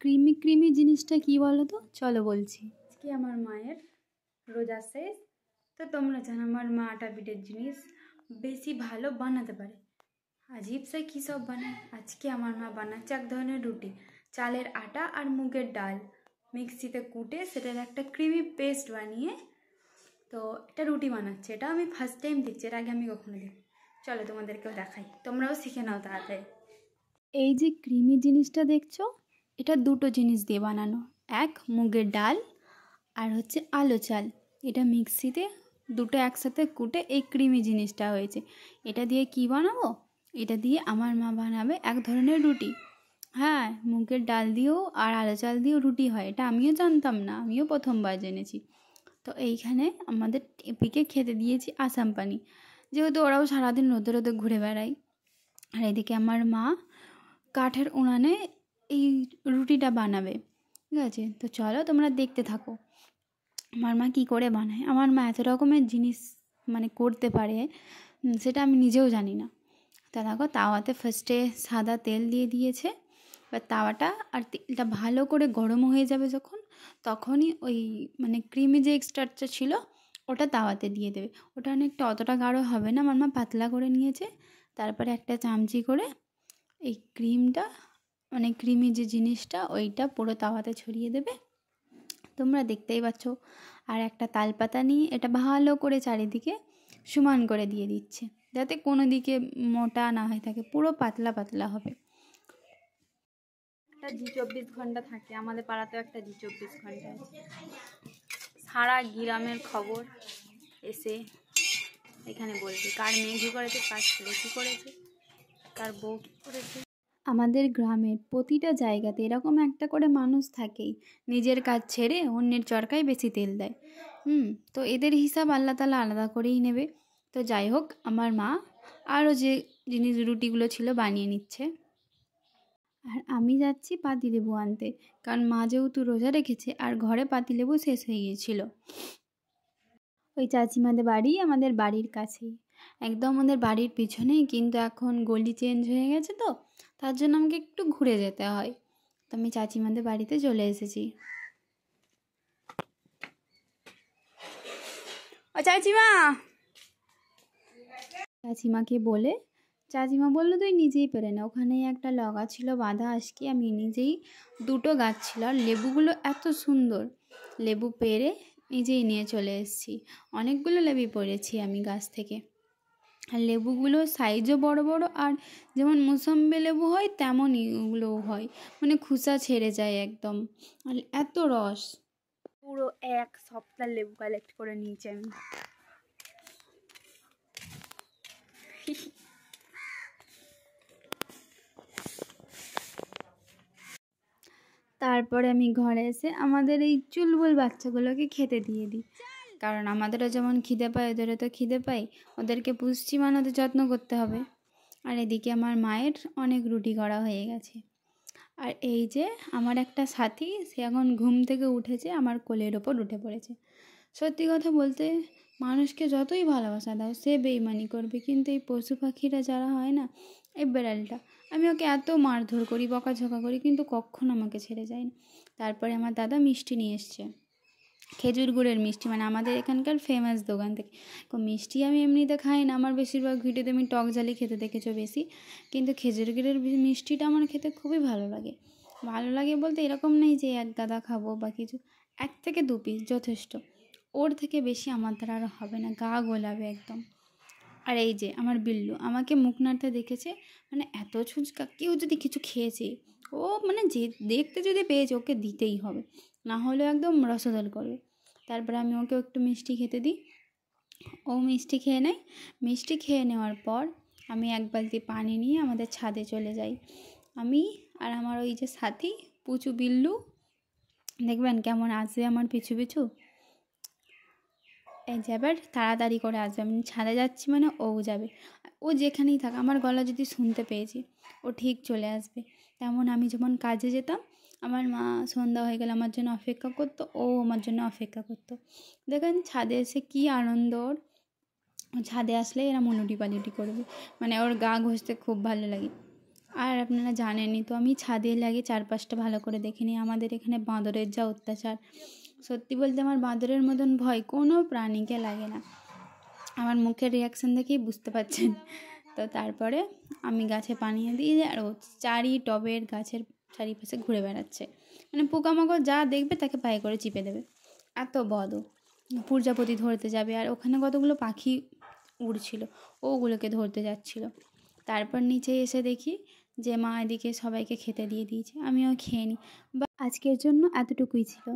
Creamy creamy জিনিসটা কি বলো তো? চলো বলছি। আজকে আমার মায়ের রোজা শেষ, তো তোমরা জানো আমার মা আটা পিঠের জিনিস বেশি ভালো বানাতে পারে। আজীব সে কী সব বানায়। আজকে আমার মা বানাচ্ছে এক ধরনের রুটি, চালের আটা আর মুগের ডাল মিক্সিতে কুটে সেটার একটা ক্রিমি পেস্ট বানিয়ে তো এটা রুটি বানাচ্ছে। এটা আমি ফার্স্ট টাইম দেখছি, এর আগে আমি কখনো দেখি। চলো তোমাদেরকেও দেখাই, তোমরাও শিখে নাও তাড়াতাড়ি। এই যে ক্রিমি জিনিসটা দেখছো, এটা দুটো জিনিস দিয়ে বানানো। এক মুগের ডাল আর হচ্ছে আলো চাল, এটা মিক্সিতে দুটো একসাথে কুটে এই ক্রিমি জিনিসটা হয়েছে। এটা দিয়ে কি বানাবো? এটা দিয়ে আমার মা বানাবে এক ধরনের রুটি। হ্যাঁ, মুগের ডাল দিয়েও আর আলো চাল দিয়েও রুটি হয়, এটা আমিও জানতাম না, আমিও প্রথমবার জেনেছি। তো এইখানে আমাদের টিপিকে খেতে দিয়েছি আসাম পানি, যেহেতু ওরাও সারাদিন রোদে রোদে ঘুরে বেড়ায়। আর এদিকে আমার মা কাঠের উনানে এই রুটিটা বানাবে। ঠিক আছে, তো চলো তোমরা দেখতে থাকো আমার মা কী করে বানায়। আমার মা এত রকমের জিনিস মানে করতে পারে, সেটা আমি নিজেও জানি না। তা দেখো, তাওয়াতে ফার্স্টে সাদা তেল দিয়ে দিয়েছে। এবার তাওয়াটা আর তেলটা ভালো করে গরম হয়ে যাবে যখন, তখনই ওই মানে ক্রিমি যে এক্সট্রাটা ছিল ওটা তাওয়াতে দিয়ে দেবে। ওটা অনেকটা অতটা গাঢ় হবে না, আমার মা পাতলা করে নিয়েছে। তারপরে একটা চামচি করে এই ক্রিমটা মানে ক্রিমি যে জিনিসটা ওইটা পুরো তাওয়াতে ছড়িয়ে দেবে, তোমরা দেখতেই পাচ্ছ। আর একটা তালপাতা নিয়ে এটা ভালো করে চারিদিকে সমান করে দিয়ে দিচ্ছে, যাতে কোনো দিকে মোটা না হয়ে থাকে, পুরো পাতলা পাতলা হবে। একটা জি24 ঘন্টা থাকে, আমাদের পাড়াতেও একটা জি24 ঘন্টা আছে। সারা গ্রামের খবর এসে এখানে বলবে কার মেয়ে কী করেছে, কার ছেলে কী করেছে, কার বউ কী করেছে। আমাদের গ্রামের প্রতিটা জায়গাতে এরকম একটা করে মানুষ থাকেই, নিজের কাজ ছেড়ে অন্যের চরকায় বেশি তেল দেয়। তো এদের হিসাব আল্লাহ তাআলা আলাদা করেই নেবে। তো যাই হোক, আমার মা আরও যে জিনিস রুটিগুলো ছিল বানিয়ে নিচ্ছে। আর আমি যাচ্ছি পাতিলেবু আনতে, কারণ মা যেহেতু রোজা রেখেছে আর ঘরে পাতিলেবু শেষ হয়ে গিয়েছিল। ওই চাচিমাদের বাড়ি আমাদের বাড়ির কাছেই, একদম আমাদের বাড়ির পিছনেই, কিন্তু এখন গলি চেঞ্জ হয়ে গেছে, তো তার জন্য আমাকে একটু ঘুরে যেতে হয়। তো আমি চাচিমাদের বাড়িতে চলে এসেছি। ও চাচিমা, চাচিমাকে বলে চাচিমা বললো তুই নিজেই পেরে না, ওখানেই একটা লগা ছিল বাঁধা আজকে, আমি নিজেই দুটো গাছ ছিল আর লেবুগুলো এত সুন্দর, লেবু পেরে নিজেই নিয়ে চলে এসেছি। অনেকগুলো লেবু পড়েছি আমি গাছ থেকে। আর লেবুগুলো সাইজও বড় বড়, আর যেমন মুসম্বি লেবু হয় তেমনই ওগুলোও হয়, মানে খোসা ছেড়ে যায় একদম। আর এত রস, পুরো এক সপ্তাহ লেবু কালেক্ট করে নিয়েছি আমি। তারপরে আমি ঘরে এসে আমাদের এই চুলবুল বাচ্চাগুলোকে খেতে দিয়ে দিই, কারণ আমাদেরও যেমন খিদে পায় ওদেরও তো খিদে পায়, ওদেরকে পুষ্টি ওদের যত্ন করতে হবে। আর এদিকে আমার মায়ের অনেক রুটি করা হয়ে গেছে। আর এই যে আমার একটা সাথী, সে এখন ঘুম থেকে উঠেছে, আমার কোলের ওপর উঠে পড়েছে। সত্যি কথা বলতে, মানুষকে যতই ভালোবাসা দাও সে বেইমানি করবে, কিন্তু এই পশু পাখিরা যারা হয় না, এই বেড়ালটা, আমি ওকে এত মারধর করি, বকাঝকা করি, কিন্তু কখনো আমাকে ছেড়ে যায় না। তারপরে আমার দাদা মিষ্টি নিয়ে এসছে, খেজুর গুড়ের মিষ্টি, মানে আমাদের এখানকার ফেমাস দোকান থেকে। মিষ্টি আমি এমনিতে খাই না, আমার বেশিরভাগ ভিডিওতে আমি টক ঝালি খেতে দেখেছো বেশি, কিন্তু খেজুর গুড়ের মিষ্টিটা আমার খেতে খুবই ভালো লাগে। ভালো লাগে বলতে এরকম নেই যে এক গাদা খাবো বা কিছু, 1 থেকে 2 পিস যথেষ্ট, ওর থেকে বেশি আমার দ্বারা আর হবে না, গা গোলাবে একদম। আর এই যে আমার বিল্লু আমাকে মুখ নাড়তে দেখেছে, মানে এত ছুঁচকা, কেউ যদি কিছু খেয়েছে ও মানে যে দেখতে যদি পেয়েছে ওকে দিতেই হবে, না হলে একদম রসদল করবে। তারপরে আমি ওকে একটু মিষ্টি খেতে দিই, ও মিষ্টি খেয়ে নেয়। মিষ্টি খেয়ে নেওয়ার পর আমি 1 বালতি পানি নিয়ে আমাদের ছাদে চলে যাই। আমি আর আমার ওই যে সাথী পুচু বিল্লু, দেখবেন কেমন আসবে আমার পিছু পিছু। এই যে এবার তাড়াতাড়ি করে আসবে, আমি ছাদে যাচ্ছি মানে ও যাবে, ও যেখানেই থাক, আমার গলা যদি শুনতে পেয়েছি ও ঠিক চলে আসবে। তেমন আমি যখন কাজে যেতাম, আমার মা সন্ধ্যা হয়ে গেলে আমার জন্য অপেক্ষা করতো, ও আমার জন্য অপেক্ষা করতো। দেখেন ছাদে এসে কী আনন্দ ওর, ছাদে আসলে এরা মনুটি পালুটি করবে, মানে ওর গা ঘষতে খুব ভালো লাগে। আর আপনারা জানেনই তো, আমি ছাদে লাগিয়ে চারপাশটা ভালো করে দেখে নিই। আমাদের এখানে বাঁদরের যা অত্যাচার, সত্যি বলতে আমার বাঁদরের মতন ভয় কোনো প্রাণীকে লাগে না। আমার মুখের রিয়াকশান দেখেই বুঝতে পারছেন। তো তারপরে আমি গাছে পানি দিয়ে দিই, আর ও টবের গাছের চারিপাশে ঘুরে বেড়াচ্ছে, মানে পোকামাকড় যা দেখবে তাকে পায়ে করে চিপে দেবে। এত বদ ও। প্রজাপতি ধরতে যাবে, আর ওখানে কতগুলো পাখি উড়ছিল, ওগুলোকে ধরতে যাচ্ছিল। তারপর নিচে এসে দেখি যে মা এদিকে সবাইকে খেতে দিয়ে দিয়েছে, আমিও খেয়ে নিই। বা আজকের জন্য এতটুকুই ছিল।